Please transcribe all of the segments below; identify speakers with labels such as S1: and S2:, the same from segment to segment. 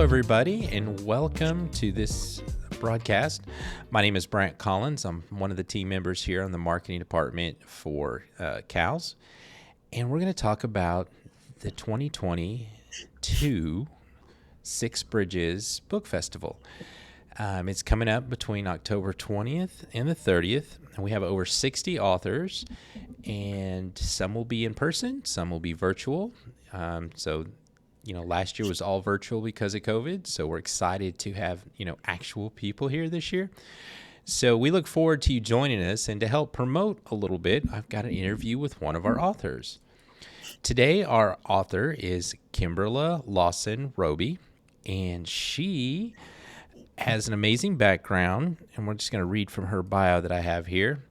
S1: everybody, and welcome to this broadcast. My name is Brant Collins. I'm one of the team members here on the marketing department for CALS, and we're going to talk about the 2022 Six Bridges Book Festival. It's coming up between October 20th and the 30th, and we have over 60 authors, and some will be in person, some will be virtual. Last year was all virtual because of COVID, so we're excited to have, actual people here this year. So we look forward to you joining us, and to help promote a little bit, I've got an interview with one of our authors. Today, our author is Kimberla Lawson Roby, and she has an amazing background, and we're just going to read from her bio that I have here.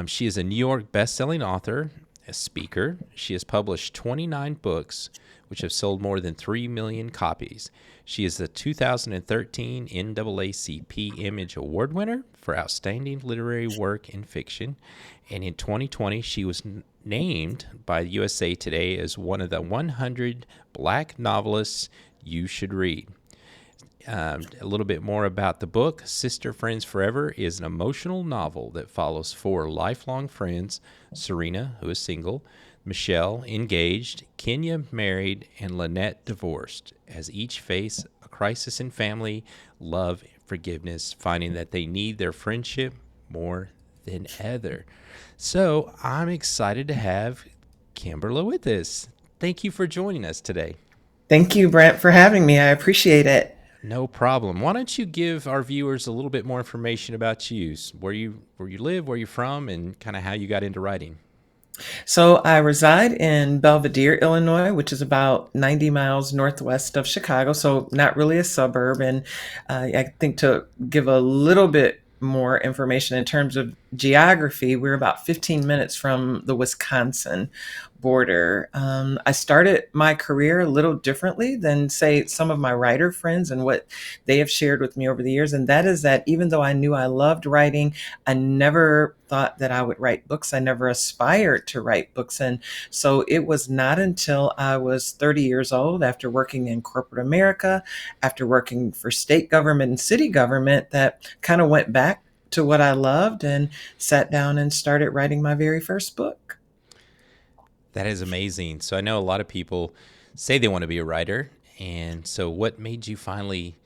S1: She is a New York best-selling author, a speaker. She has published 29 books, which have sold more than 3 million copies. She is the 2013 NAACP Image Award winner for Outstanding Literary Work in Fiction. And in 2020, she was named by USA Today as one of the 100 Black novelists you should read. A little bit more about the book. Sister Friends Forever is an emotional novel that follows four lifelong friends: Serena, who is single, Michelle, engaged, Kenya, married, and Lynette, divorced, as each face a crisis in family, love, and forgiveness, finding that they need their friendship more than ever. So I'm excited to have Kimberla with us. Thank you for joining us today.
S2: Thank you, Brent, for having me. I appreciate it.
S1: No problem. Why don't you give our viewers a little bit more information about you, where you live, where you're from, and kind of how you got into writing?
S2: So I reside in Belvidere, Illinois, which is about 90 miles northwest of Chicago, so not really a suburb. And I think to give a little bit more information in terms of geography, we're about 15 minutes from the Wisconsin border. I started my career a little differently than, say, some of my writer friends and what they have shared with me over the years. And that is that even though I knew I loved writing, I never thought that I would write books. I never aspired to write books. And so it was not until I was 30 years old, after working in corporate America, after working for state government and city government, that kind of went back to what I loved and sat down and started writing my very first book.
S1: That is amazing. So I know a lot of people say they want to be a writer. And so what made you finally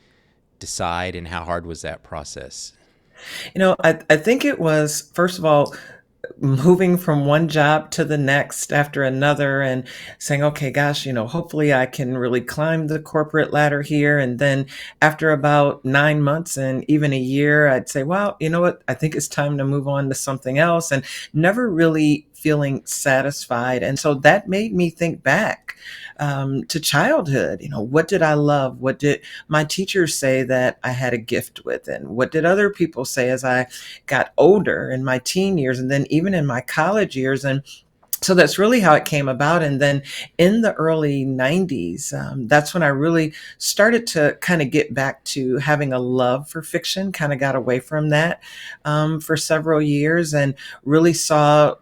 S1: decide, and how hard was that process?
S2: I think it was, first of all, moving from one job to the next after another and saying, okay, gosh, hopefully I can really climb the corporate ladder here. And then after about 9 months and even a year, I'd say, well, you know what? I think it's time to move on to something else, and never really feeling satisfied. And so that made me think back to childhood. What did I love? What did my teachers say that I had a gift with? And what did other people say as I got older in my teen years, and then even in my college years? And so that's really how it came about. And then in the early 90s, that's when I really started to kind of get back to having a love for fiction, kind of got away from that for several years, and really saw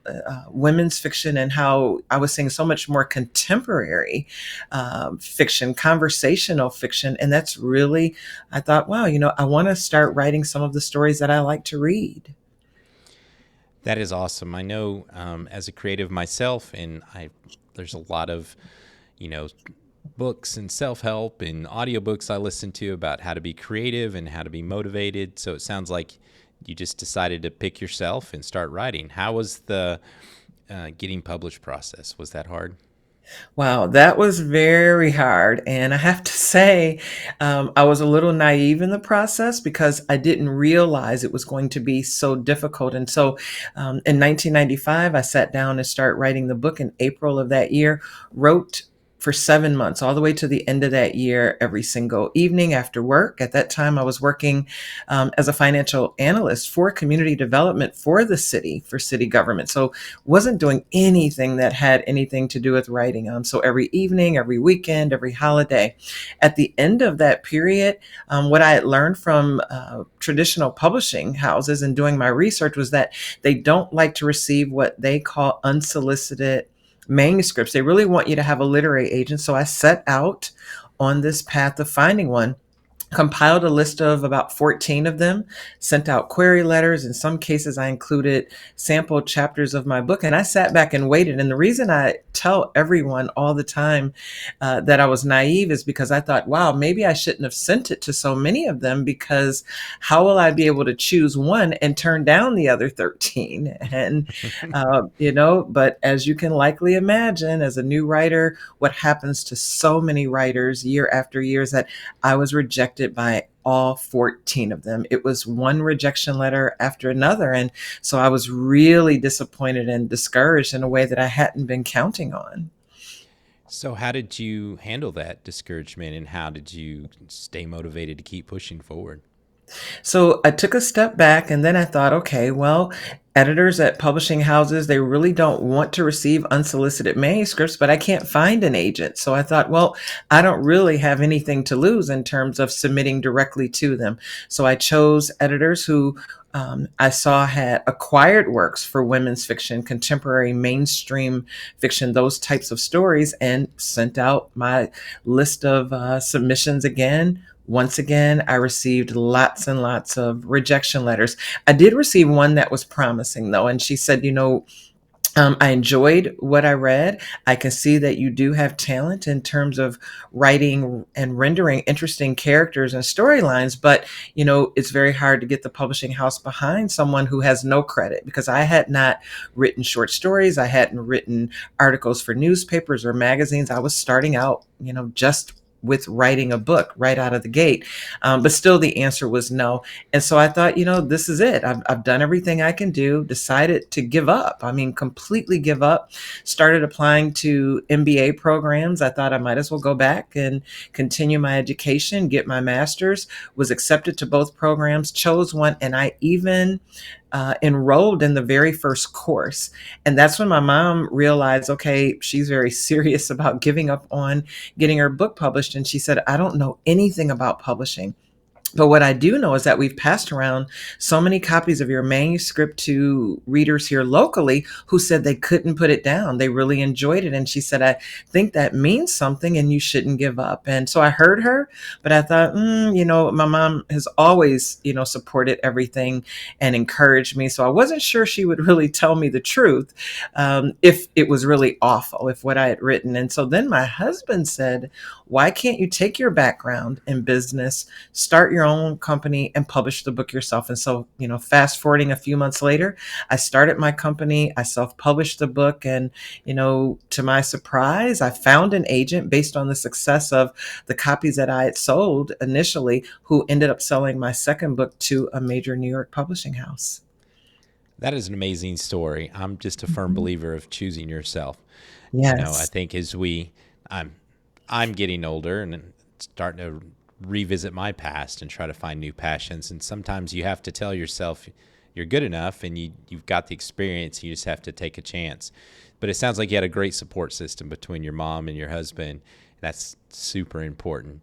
S2: women's fiction and how I was seeing so much more contemporary fiction, conversational fiction. And that's really, I thought, wow, I want to start writing some of the stories that I like to read.
S1: That is awesome. I know as a creative myself, and there's a lot of, books and self-help and audiobooks I listen to about how to be creative and how to be motivated. So it sounds like you just decided to pick yourself and start writing. How was the getting published process? Was that hard?
S2: Wow, that was very hard. And I have to say, I was a little naive in the process because I didn't realize it was going to be so difficult. And so in 1995, I sat down and started writing the book in April of that year, wrote for 7 months, all the way to the end of that year, every single evening after work. At that time, I was working as a financial analyst for community development for the city, for city government. So wasn't doing anything that had anything to do with writing. So every evening, every weekend, every holiday. At the end of that period, what I had learned from traditional publishing houses and doing my research was that they don't like to receive what they call unsolicited manuscripts. They really want you to have a literary agent. So I set out on this path of finding one. Compiled a list of about 14 of them, sent out query letters. In some cases, I included sample chapters of my book, and I sat back and waited. And the reason I tell everyone all the time that I was naive is because I thought, wow, maybe I shouldn't have sent it to so many of them, because how will I be able to choose one and turn down the other 13? And, but as you can likely imagine, as a new writer, what happens to so many writers year after year is that I was rejected by all 14 of them. It was one rejection letter after another. And so I was really disappointed and discouraged in a way that I hadn't been counting on.
S1: So, how did you handle that discouragement and how did you stay motivated to keep pushing forward?
S2: So I took a step back and then I thought, okay, well, editors at publishing houses, they really don't want to receive unsolicited manuscripts, but I can't find an agent. So I thought, well, I don't really have anything to lose in terms of submitting directly to them. So I chose editors who I saw had acquired works for women's fiction, contemporary mainstream fiction, those types of stories, and sent out my list of submissions again. Once again, I received lots and lots of rejection letters. I did receive one that was promising, though, and she said, I enjoyed what I read. I can see that you do have talent in terms of writing and rendering interesting characters and storylines, but it's very hard to get the publishing house behind someone who has no credit, because I had not written short stories. I hadn't written articles for newspapers or magazines. I was starting out, just with writing a book right out of the gate. But still, the answer was no. And so I thought, this is it. I've done everything I can do, decided to give up. I mean, completely give up. Started applying to MBA programs. I thought I might as well go back and continue my education, get my master's, was accepted to both programs, chose one, and I even enrolled in the very first course. And that's when my mom realized, okay, she's very serious about giving up on getting her book published. And she said, I don't know anything about publishing. But what I do know is that we've passed around so many copies of your manuscript to readers here locally who said they couldn't put it down. They really enjoyed it. And she said, I think that means something and you shouldn't give up. And so I heard her, but I thought, my mom has always, supported everything and encouraged me. So I wasn't sure she would really tell me the truth if it was really awful, if what I had written. And so then my husband said, why can't you take your background in business, start your own company and publish the book yourself? And so, fast forwarding a few months later, I started my company. I self-published the book. And, to my surprise, I found an agent based on the success of the copies that I had sold initially, who ended up selling my second book to a major New York publishing house.
S1: That is an amazing story. I'm just a firm
S2: Mhm.
S1: believer of choosing yourself. I
S2: Yes,
S1: think I'm I'm getting older and starting to revisit my past and try to find new passions. And sometimes you have to tell yourself you're good enough and you've got the experience. You just have to take a chance. But it sounds like you had a great support system between your mom and your husband. That's super important.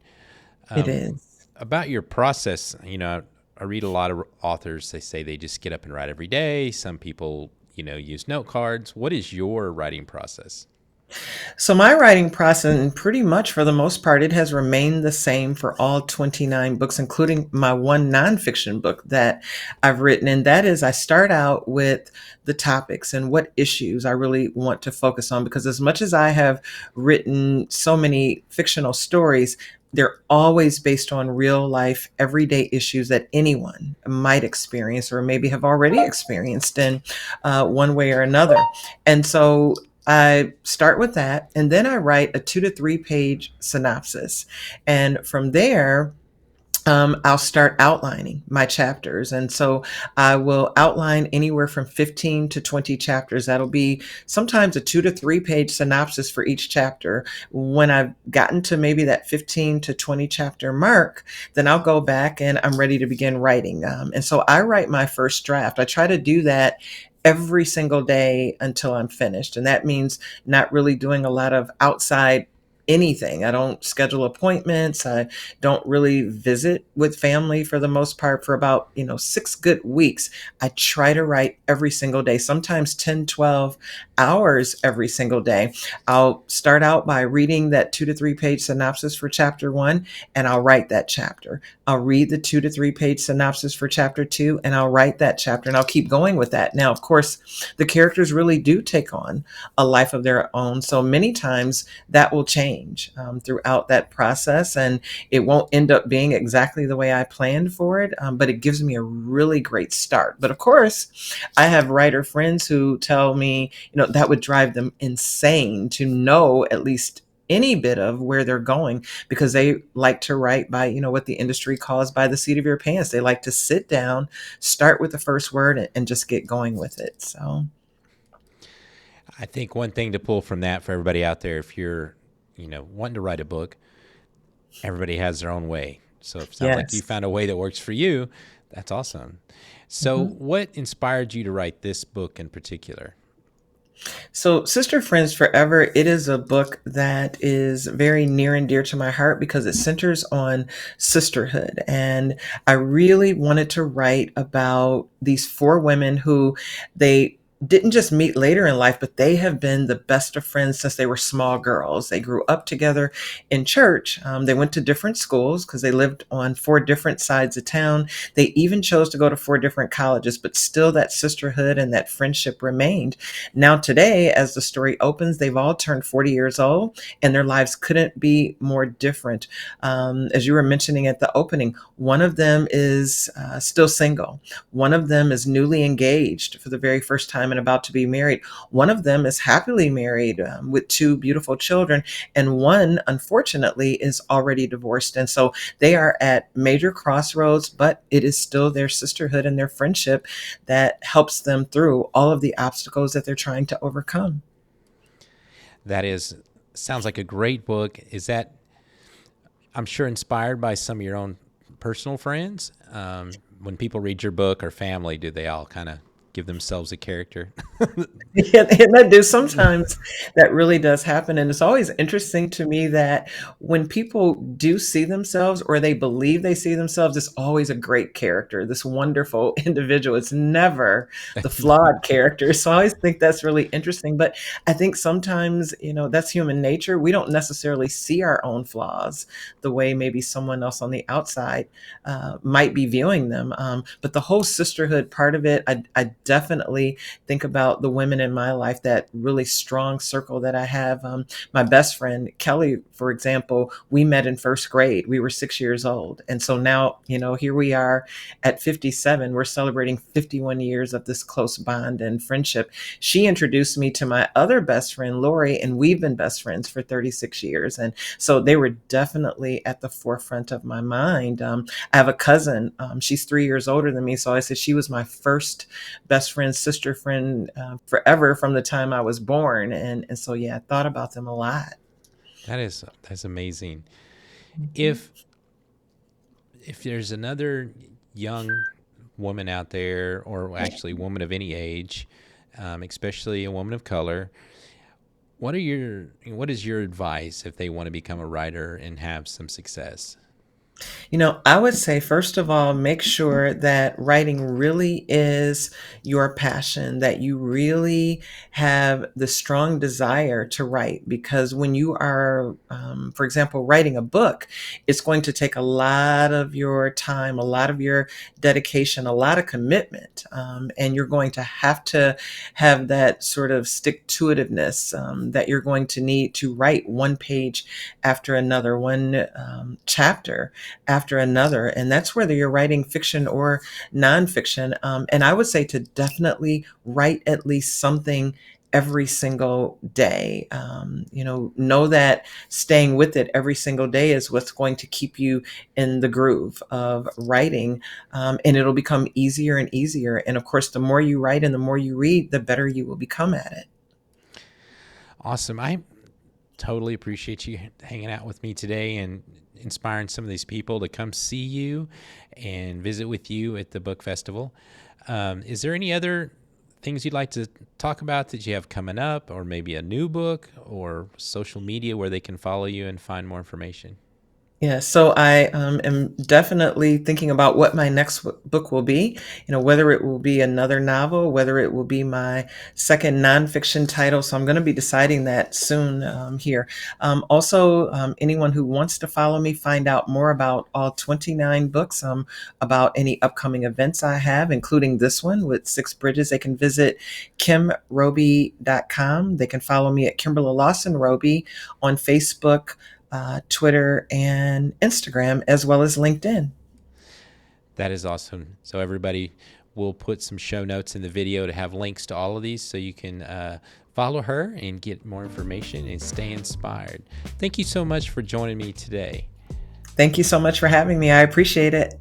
S2: it
S1: Um,
S2: is.
S1: about your process, I read a lot of authors. They say they just get up and write every day. Some people, use note cards. What is your writing process?
S2: So my writing process, and pretty much for the most part, it has remained the same for all 29 books, including my one nonfiction book that I've written. And that is, I start out with the topics and what issues I really want to focus on, because as much as I have written so many fictional stories, they're always based on real life, everyday issues that anyone might experience or maybe have already experienced in one way or another. And so I start with that, and then I write a 2 to 3 page synopsis. And from there, I'll start outlining my chapters. And so I will outline anywhere from 15 to 20 chapters. That'll be sometimes a 2 to 3 page synopsis for each chapter. When I've gotten to maybe that 15 to 20 chapter mark, then I'll go back and I'm ready to begin writing. And so I write my first draft. I try to do that every single day until I'm finished. And that means not really doing a lot of outside anything. I don't schedule appointments. I don't really visit with family for the most part for about, 6 good weeks. I try to write every single day, sometimes 10, 12 hours every single day. I'll start out by reading that 2 to 3 page synopsis for chapter 1, and I'll write that chapter. I'll read the 2 to 3 page synopsis for chapter 2, and I'll write that chapter, and I'll keep going with that. Now, of course, the characters really do take on a life of their own. So many times that will change throughout that process, and it won't end up being exactly the way I planned for it, but it gives me a really great start. But of course, I have writer friends who tell me, that would drive them insane to know at least any bit of where they're going, because they like to write by, what the industry calls by the seat of your pants. They like to sit down, start with the first word, and just get going with it. So
S1: I think one thing to pull from that for everybody out there, if you're, wanting to write a book, everybody has their own way. So if it sounds like you
S2: yes.
S1: found a way that works for you, that's awesome. So
S2: Mhm.
S1: what inspired you to write this book in particular?
S2: So, Sister Friends Forever, it is a book that is very near and dear to my heart because it centers on sisterhood. And I really wanted to write about these 4 women who they didn't just meet later in life, but they have been the best of friends since they were small girls. They grew up together in church. They went to different schools because they lived on 4 different sides of town. They even chose to go to 4 different colleges, but still that sisterhood and that friendship remained. Now, today, as the story opens, they've all turned 40 years old and their lives couldn't be more different. As you were mentioning at the opening, one of them is still single. One of them is newly engaged for the very first time and about to be married. One of them is happily married with 2 beautiful children. And one, unfortunately, is already divorced. And so they are at major crossroads, but it is still their sisterhood and their friendship that helps them through all of the obstacles that they're trying to overcome.
S1: That is, sounds like a great book. Is that, I'm sure, inspired by some of your own personal friends? When people read your book or family, do they all kind of give themselves a character?
S2: Yeah, and I do. Sometimes that really does happen. And it's always interesting to me that when people do see themselves or they believe they see themselves, it's always a great character, this wonderful individual. It's never the flawed character. So I always think that's really interesting. But I think sometimes, that's human nature. We don't necessarily see our own flaws the way maybe someone else on the outside might be viewing them. But the whole sisterhood part of it, I definitely think about the women in my life, that really strong circle that I have. My best friend, Kelly, for example, we met in first grade. We were 6 years old. And so now, here we are at 57. We're celebrating 51 years of this close bond and friendship. She introduced me to my other best friend, Lori, and we've been best friends for 36 years. And so they were definitely at the forefront of my mind. I have a cousin. She's 3 years older than me. So I said she was my first best friend, sister friend forever from the time I was born. And so, yeah, I thought about them a lot.
S1: That's amazing.
S2: Mhm.
S1: If there's another young woman out there, or actually woman of any age, especially a woman of color, what is your advice if they want to become a writer and have some success?
S2: I would say, first of all, make sure that writing really is your passion, that you really have the strong desire to write. Because when you are, for example, writing a book, it's going to take a lot of your time, a lot of your dedication, a lot of commitment. And you're going to have that sort of stick to itiveness that you're going to need to write one page after another, one chapter after another. And that's whether you're writing fiction or nonfiction. And I would say to definitely write at least something every single day. Know that staying with it every single day is what's going to keep you in the groove of writing. And it'll become easier and easier. And of course, the more you write and the more you read, the better you will become at it.
S1: Awesome. I totally appreciate you hanging out with me today and inspiring some of these people to come see you and visit with you at the book festival. Is there any other things you'd like to talk about that you have coming up, or maybe a new book or social media where they can follow you and find more information?
S2: Yeah, so I am definitely thinking about what my next book will be. Whether it will be another novel, whether it will be my second nonfiction title. So I'm going to be deciding that soon here. Also, anyone who wants to follow me, find out more about all 29 books, about any upcoming events I have, including this one with Six Bridges, they can visit kimroby.com. They can follow me at Kimberla Lawson Roby on Facebook, Twitter, and Instagram, as well as LinkedIn.
S1: That is awesome. So everybody, will put some show notes in the video to have links to all of these so you can follow her and get more information and stay inspired. Thank you so much for joining me today.
S2: Thank you so much for having me. I appreciate it.